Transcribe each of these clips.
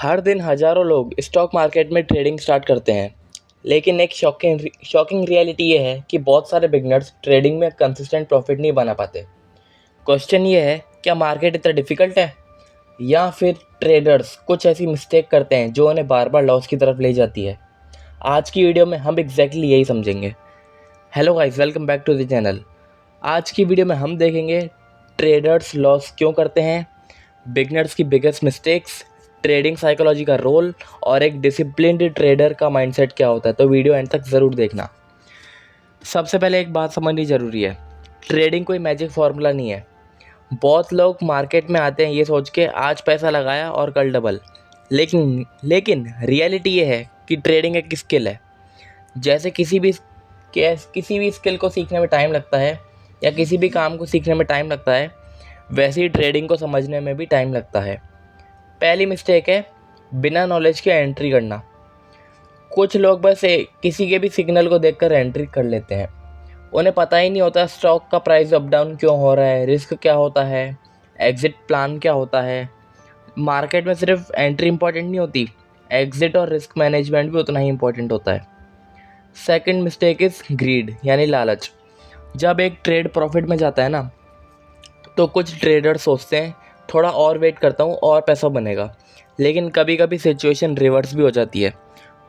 हर दिन हज़ारों लोग स्टॉक मार्केट में ट्रेडिंग स्टार्ट करते हैं, लेकिन एक शॉकिंग रियलिटी ये है कि बहुत सारे बिगनर्स ट्रेडिंग में कंसिस्टेंट प्रॉफिट नहीं बना पाते। क्वेश्चन ये है, क्या मार्केट इतना डिफ़िकल्ट है या फिर ट्रेडर्स कुछ ऐसी मिस्टेक करते हैं जो उन्हें बार बार लॉस की तरफ ले जाती है। आज की वीडियो में हम एग्जैक्टली यही समझेंगे। Hello guys, welcome back to the channel. आज की वीडियो में हम देखेंगे ट्रेडर्स लॉस क्यों करते हैं, बिगनर्स की बिगेस्ट मिस्टेक्स, ट्रेडिंग साइकोलॉजी का रोल और एक डिसिप्लिन्ड ट्रेडर का माइंडसेट क्या होता है। तो वीडियो एंड तक ज़रूर देखना। सबसे पहले एक बात समझनी ज़रूरी है, ट्रेडिंग कोई मैजिक फार्मूला नहीं है। बहुत लोग मार्केट में आते हैं ये सोच के आज पैसा लगाया और कल डबल, लेकिन रियलिटी ये है कि ट्रेडिंग एक स्किल है। जैसे किसी भी स्किल को सीखने में टाइम लगता है या किसी भी काम को सीखने में टाइम लगता है, वैसे ही ट्रेडिंग को समझने में भी टाइम लगता है। पहली मिस्टेक है बिना नॉलेज के एंट्री करना। कुछ लोग बस किसी के भी सिग्नल को देखकर एंट्री कर लेते हैं। उन्हें पता ही नहीं होता स्टॉक का प्राइस अप डाउन क्यों हो रहा है, रिस्क क्या होता है, एग्ज़िट प्लान क्या होता है। मार्केट में सिर्फ एंट्री इंपॉर्टेंट नहीं होती, एग्ज़िट और रिस्क मैनेजमेंट भी उतना ही इंपॉर्टेंट होता है। सेकंड मिस्टेक इज़ ग्रीड यानी लालच। जब एक ट्रेड प्रॉफिट में जाता है ना, तो कुछ ट्रेडर सोचते हैं थोड़ा और वेट करता हूँ और पैसा बनेगा, लेकिन कभी कभी सिचुएशन रिवर्स भी हो जाती है।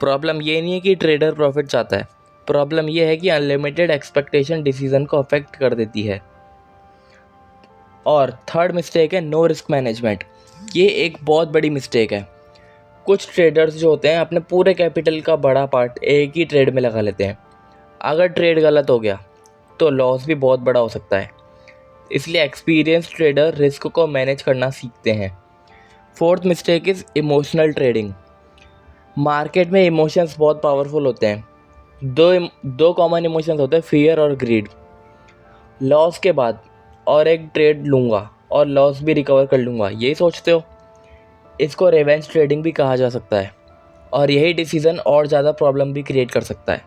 प्रॉब्लम ये नहीं है कि ट्रेडर प्रॉफिट चाहता है, प्रॉब्लम ये है कि अनलिमिटेड एक्सपेक्टेशन डिसीजन को अफेक्ट कर देती है। और थर्ड मिस्टेक है नो रिस्क मैनेजमेंट। ये एक बहुत बड़ी मिस्टेक है। कुछ ट्रेडर्स जो होते हैं अपने पूरे कैपिटल का बड़ा पार्ट एक ही ट्रेड में लगा लेते हैं। अगर ट्रेड गलत हो गया तो लॉस भी बहुत बड़ा हो सकता है, इसलिए एक्सपीरियंस ट्रेडर रिस्क को मैनेज करना सीखते हैं। Fourth mistake is emotional trading. Market में इमोशंस बहुत पावरफुल होते हैं। दो कॉमन इमोशंस होते हैं, फियर और ग्रीड। लॉस के बाद और एक ट्रेड लूँगा और लॉस भी रिकवर कर लूँगा, यही सोचते हो। इसको रिवेंज ट्रेडिंग भी कहा जा सकता है और यही डिसीज़न और ज़्यादा प्रॉब्लम भी क्रिएट कर सकता है।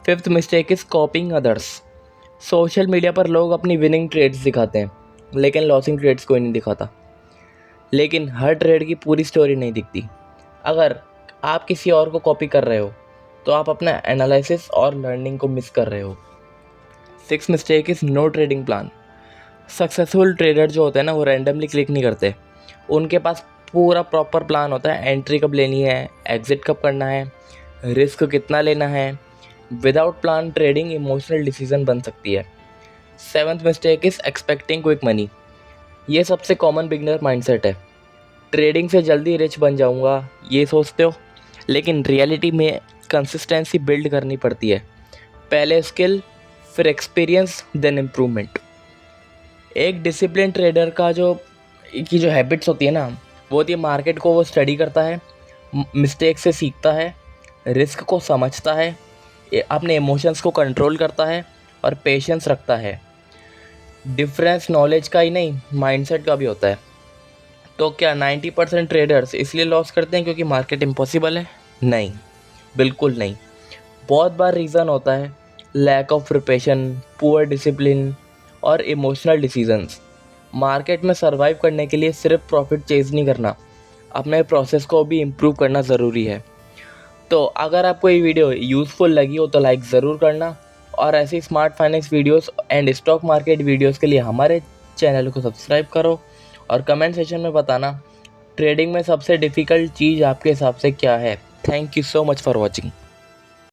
Fifth mistake is कॉपिंग others. Social media पर लोग अपनी विनिंग ट्रेड्स दिखाते हैं, लेकिन लॉसिंग ट्रेड्स कोई नहीं दिखाता। लेकिन हर ट्रेड की पूरी स्टोरी नहीं दिखती। अगर आप किसी और को कॉपी कर रहे हो तो आप अपना एनालिसिस और लर्निंग को मिस कर रहे हो। Six mistake is no trading plan. Successful trader जो होते हैं ना, वो रैंडमली क्लिक नहीं करते। उनके पास पूरा प्रॉपर प्लान होता है, एंट्री कब लेनी है, एग्ज़िट कब करना है, रिस्क कितना लेना है। Without plan trading emotional decision बन सकती है। Seventh mistake is expecting quick money. ये सबसे कॉमन बिगनर माइंडसेट है। ट्रेडिंग से जल्दी रिच बन जाऊंगा ये सोचते हो, लेकिन रियलिटी में कंसिस्टेंसी बिल्ड करनी पड़ती है। पहले स्किल, फिर एक्सपीरियंस, देन इम्प्रूवमेंट। एक डिसिप्लिन ट्रेडर की जो हैबिट्स होती है ना, वो होती है मार्केट को वो स्टडी करता है, मिस्टेक से सीखता है, रिस्क को समझता है, अपने इमोशंस को कंट्रोल करता है और पेशेंस रखता है। डिफरेंस नॉलेज का ही नहीं, माइंडसेट का भी होता है। तो क्या 90% ट्रेडर्स इसलिए लॉस करते हैं क्योंकि मार्केट इम्पॉसिबल है? नहीं, बिल्कुल नहीं। बहुत बार रीज़न होता है lack of preparation, poor discipline और इमोशनल डिसीजंस। मार्केट में सर्वाइव करने के लिए सिर्फ प्रॉफिट चेज़ नहीं करना, अपने प्रोसेस को भी इम्प्रूव करना ज़रूरी है। तो अगर आपको ये वीडियो यूज़फुल लगी हो तो लाइक ज़रूर करना, और ऐसी smart finance videos and stock market videos के लिए हमारे चैनल को सब्सक्राइब करो और कमेंट सेशन में बताना ट्रेडिंग में सबसे डिफ़िकल्ट चीज़ आपके हिसाब से क्या है। Thank you so much for watching.